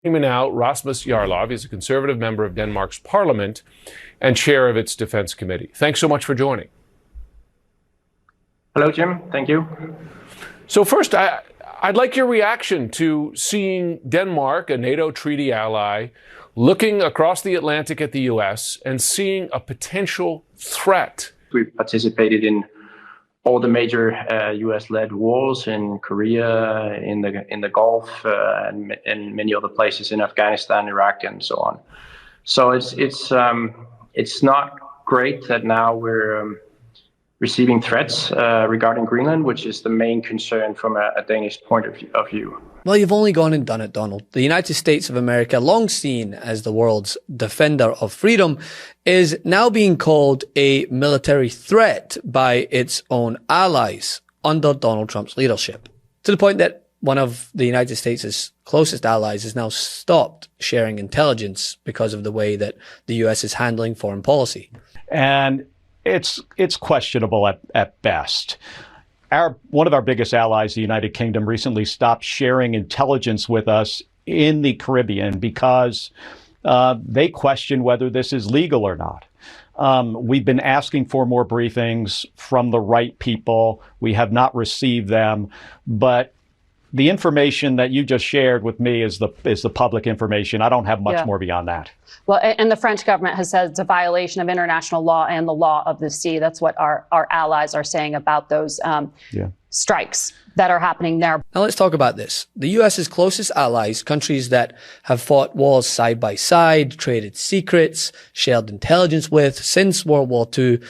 Me now, Rasmus Jarlov. He's a conservative member of Denmark's parliament and chair of its defense committee. Thanks so much for joining. Hello, Jim. Thank you. So first, I'd like your reaction to seeing Denmark, a NATO treaty ally, looking across the Atlantic at the U.S. and seeing a potential threat. We participated in all the major U.S.-led wars in Korea, in the Gulf, and many other places in Afghanistan, Iraq, and so on. So it's not great that now we're receiving threats regarding Greenland, which is the main concern from a Danish point of view. Well, you've only gone and done it, Donald. The United States of America, long seen as the world's defender of freedom, is now being called a military threat by its own allies under Donald Trump's leadership, to the point that one of the United States' closest allies has now stopped sharing intelligence because of the way that the U.S. is handling foreign policy. And it's questionable at best. One of our biggest allies, the United Kingdom, recently stopped sharing intelligence with us in the Caribbean because they question whether this is legal or not. We've been asking for more briefings from the right people. We have not received them, but the information that you just shared with me is the public information. I don't have much more beyond that. Well, and the French government has said it's a violation of international law and the law of the sea. That's what our allies are saying about those strikes that are happening there. Now let's talk about this. The US's closest allies, countries that have fought wars side by side, traded secrets, shared intelligence with since World War II,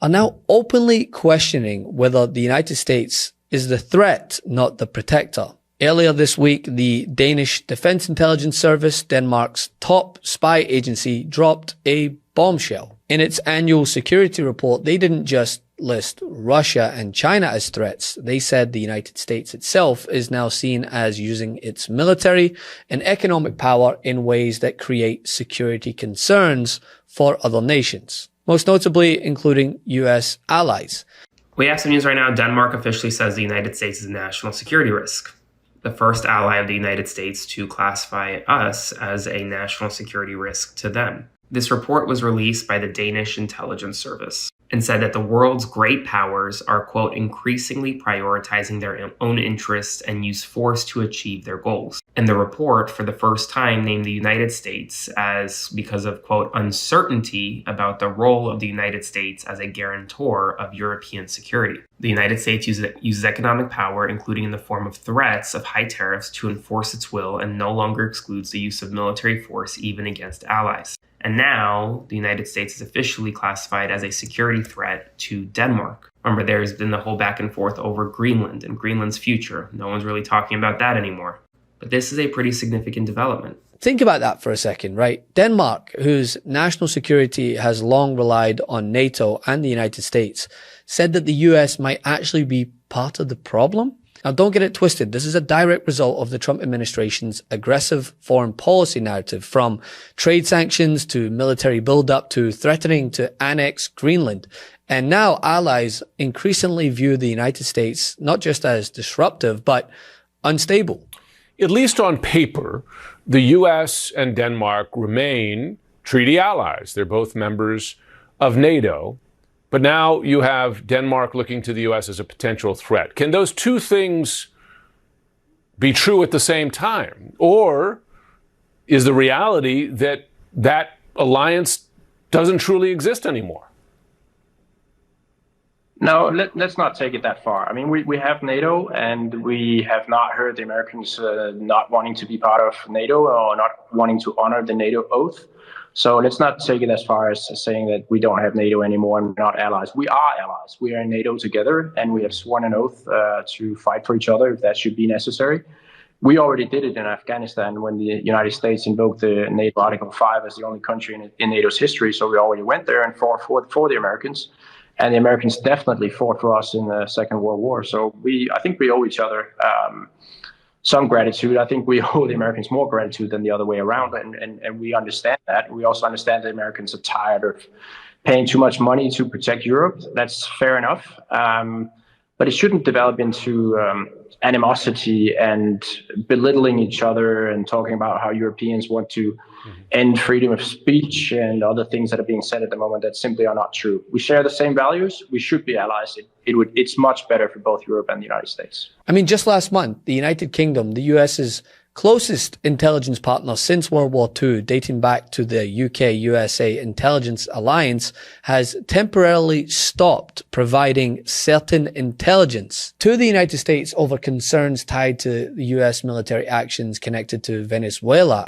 are now openly questioning whether the United States is the threat, not the protector. Earlier this week, the Danish Defense Intelligence Service, Denmark's top spy agency, dropped a bombshell. In its annual security report, they didn't just list Russia and China as threats. They said the United States itself is now seen as using its military and economic power in ways that create security concerns for other nations, most notably including US allies. We have some news right now. Denmark officially says the United States is a national security risk, the first ally of the United States to classify us as a national security risk to them. This report was released by the Danish Intelligence Service and said that the world's great powers are, quote, increasingly prioritizing their own interests and use force to achieve their goals. And the report, for the first time, named the United States as because of, quote, uncertainty about the role of the United States as a guarantor of European security. The United States uses economic power, including in the form of threats of high tariffs, to enforce its will and no longer excludes the use of military force even against allies. And now the United States is officially classified as a security threat to Denmark. Remember, there's been the whole back and forth over Greenland and Greenland's future. No one's really talking about that anymore. But this is a pretty significant development. Think about that for a second, right? Denmark, whose national security has long relied on NATO and the United States, said that the US might actually be part of the problem. Now, don't get it twisted. This is a direct result of the Trump administration's aggressive foreign policy narrative, from trade sanctions to military buildup to threatening to annex Greenland. And now allies increasingly view the United States not just as disruptive, but unstable. At least on paper, the U.S. and Denmark remain treaty allies. They're both members of NATO. But now you have Denmark looking to the U.S. as a potential threat. Can those two things be true at the same time? Or is the reality that that alliance doesn't truly exist anymore? No, let's not take it that far. I mean, we have NATO, and we have not heard the Americans not wanting to be part of NATO or not wanting to honor the NATO oath. So let's not take it as far as saying that we don't have NATO anymore and we're not allies. We are allies. We are in NATO together, and we have sworn an oath to fight for each other if that should be necessary. We already did it in Afghanistan when the United States invoked the NATO Article 5 as the only country in NATO's history. So we already went there and fought for the Americans. And the Americans definitely fought for us in the Second World War. So I think we owe each other some gratitude. I think we owe the Americans more gratitude than the other way around. And we understand that. We also understand that Americans are tired of paying too much money to protect Europe. That's fair enough. But it shouldn't develop into animosity and belittling each other and talking about how Europeans want to end freedom of speech and other things that are being said at the moment that simply are not true. We share the same values. We should be allies. It's much better for both Europe and the United States. I mean, just last month, the United Kingdom, the US's closest intelligence partner since World War II, dating back to the UK-USA Intelligence Alliance, has temporarily stopped providing certain intelligence to the United States over concerns tied to the US military actions connected to Venezuela.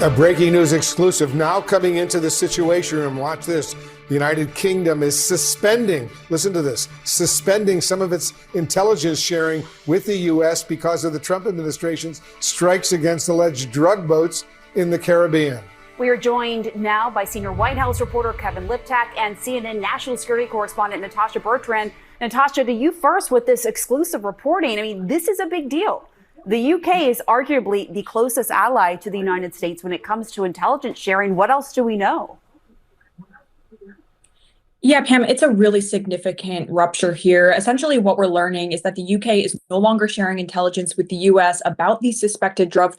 A breaking news exclusive now coming into the Situation Room. Watch this. The United Kingdom is suspending, listen to this, suspending some of its intelligence sharing with the U.S. because of the Trump administration's strikes against alleged drug boats in the Caribbean. We are joined now by senior White House reporter Kevin Liptak and CNN national security correspondent Natasha Bertrand. Natasha, to you first with this exclusive reporting. I mean, this is a big deal. The UK is arguably the closest ally to the United States when it comes to intelligence sharing. What else do we know? Yeah, Pam, it's a really significant rupture here. Essentially, what we're learning is that the UK is no longer sharing intelligence with the US about these suspected drug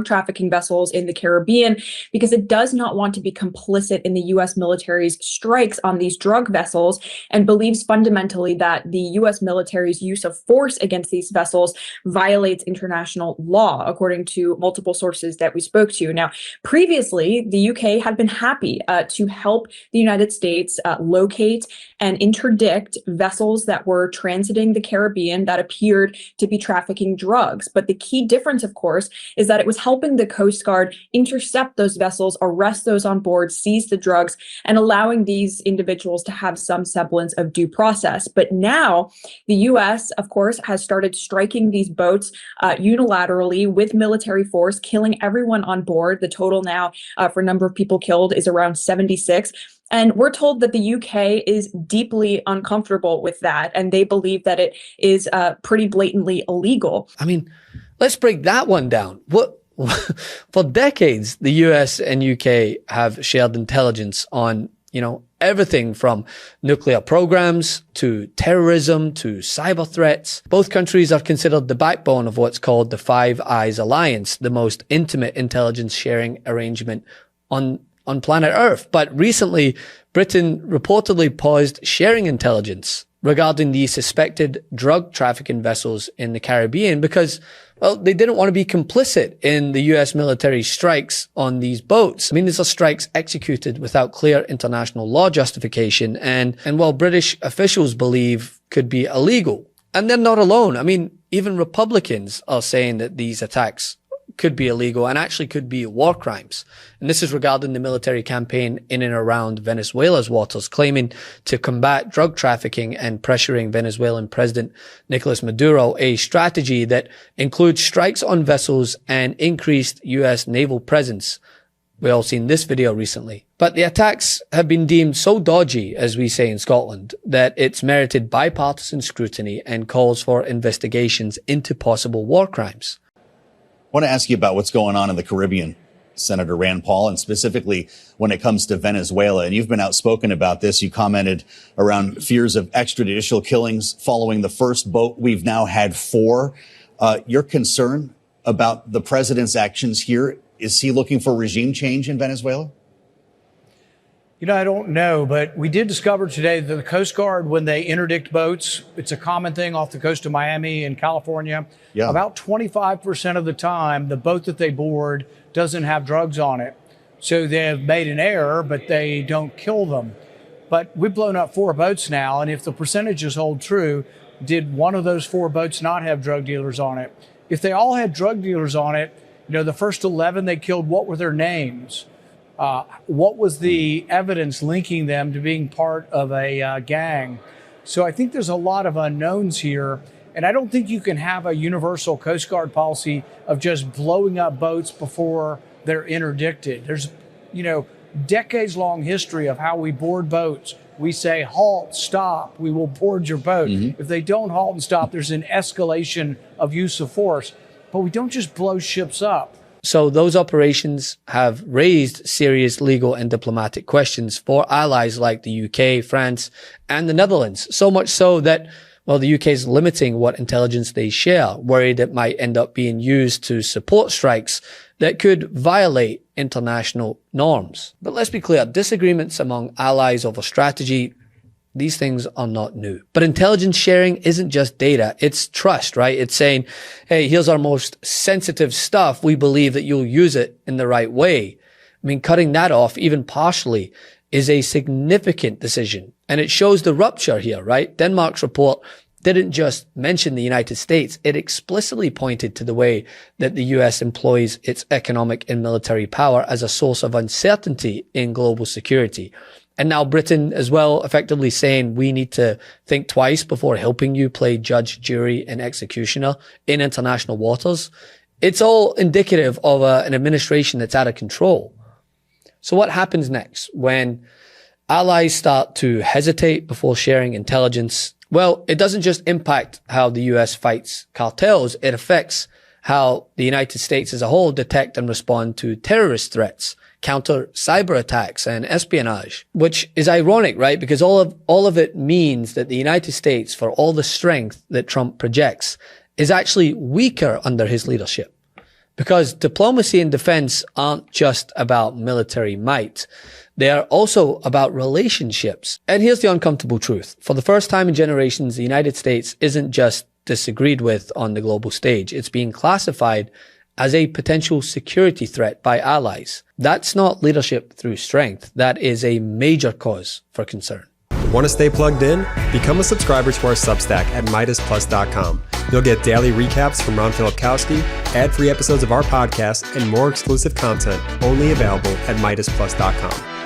trafficking vessels in the Caribbean because it does not want to be complicit in the US military's strikes on these drug vessels and believes fundamentally that the US military's use of force against these vessels violates international law, according to multiple sources that we spoke to. Now, previously, the UK had been happy to help the United States locate and interdict vessels that were transiting the Caribbean that appeared to be trafficking drugs. But the key difference, of course, is that it was helping the Coast Guard intercept those vessels, arrest those on board, seize the drugs, and allowing these individuals to have some semblance of due process. But now the U.S., of course, has started striking these boats unilaterally with military force, killing everyone on board. The total now for number of people killed is around 76. And we're told that the UK is deeply uncomfortable with that, and they believe that it is pretty blatantly illegal. I mean, let's break that one down. For decades, the US and UK have shared intelligence on, everything from nuclear programs to terrorism to cyber threats. Both countries are considered the backbone of what's called the Five Eyes Alliance, the most intimate intelligence sharing arrangement on planet Earth. But recently, Britain reportedly paused sharing intelligence regarding the suspected drug trafficking vessels in the Caribbean because, well, they didn't want to be complicit in the US military strikes on these boats. I mean, these are strikes executed without clear international law justification and while British officials believe could be illegal. And they're not alone. I mean, even Republicans are saying that these attacks could be illegal and actually could be war crimes. And this is regarding the military campaign in and around Venezuela's waters, claiming to combat drug trafficking and pressuring Venezuelan President Nicolas Maduro, a strategy that includes strikes on vessels and increased U.S. naval presence. We all seen this video recently. But the attacks have been deemed so dodgy, as we say in Scotland, that it's merited bipartisan scrutiny and calls for investigations into possible war crimes. I want to ask you about what's going on in the Caribbean, Senator Rand Paul, and specifically when it comes to Venezuela. And you've been outspoken about this. You commented around fears of extrajudicial killings following the first boat. We've now had 4. Your concern about the president's actions here, is he looking for regime change in Venezuela? I don't know, but we did discover today that the Coast Guard, when they interdict boats, it's a common thing off the coast of Miami and California. Yeah. About 25% of the time, the boat that they board doesn't have drugs on it. So they have made an error, but they don't kill them. But we've blown up 4 boats now, and if the percentages hold true, did one of those 4 boats not have drug dealers on it? If they all had drug dealers on it, the first 11 they killed, what were their names? What was the evidence linking them to being part of a gang? So I think there's a lot of unknowns here. And I don't think you can have a universal Coast Guard policy of just blowing up boats before they're interdicted. There's, decades-long history of how we board boats. We say, halt, stop, we will board your boat. Mm-hmm. If they don't halt and stop, there's an escalation of use of force. But we don't just blow ships up. So those operations have raised serious legal and diplomatic questions for allies like the UK, France, and the Netherlands. So much so that, Well, the UK is limiting what intelligence they share, worried it might end up being used to support strikes that could violate international norms. But let's be clear, disagreements among allies over strategy, these things are not new. But intelligence sharing isn't just data, it's trust, right? It's saying, hey, here's our most sensitive stuff. We believe that you'll use it in the right way. I mean, cutting that off, even partially, is a significant decision. And it shows the rupture here, right? Denmark's report didn't just mention the United States. It explicitly pointed to the way that the US employs its economic and military power as a source of uncertainty in global security. And now Britain as well, effectively saying we need to think twice before helping you play judge, jury, and executioner in international waters. It's all indicative of an administration that's out of control. So what happens next when allies start to hesitate before sharing intelligence? Well, it doesn't just impact how the US fights cartels. It affects how the United States as a whole detect and respond to terrorist threats, counter cyber attacks and espionage, which is ironic, right? Because all of it means that the United States, for all the strength that Trump projects, is actually weaker under his leadership. Because diplomacy and defense aren't just about military might. They are also about relationships. And here's the uncomfortable truth. For the first time in generations, the United States isn't just disagreed with on the global stage. It's being classified as a potential security threat by allies. That's not leadership through strength. That is a major cause for concern. Want to stay plugged in? Become a subscriber to our Substack at MeidasPlus.com. You'll get daily recaps from Ron Filipkowski, ad-free episodes of our podcast, and more exclusive content only available at MeidasPlus.com.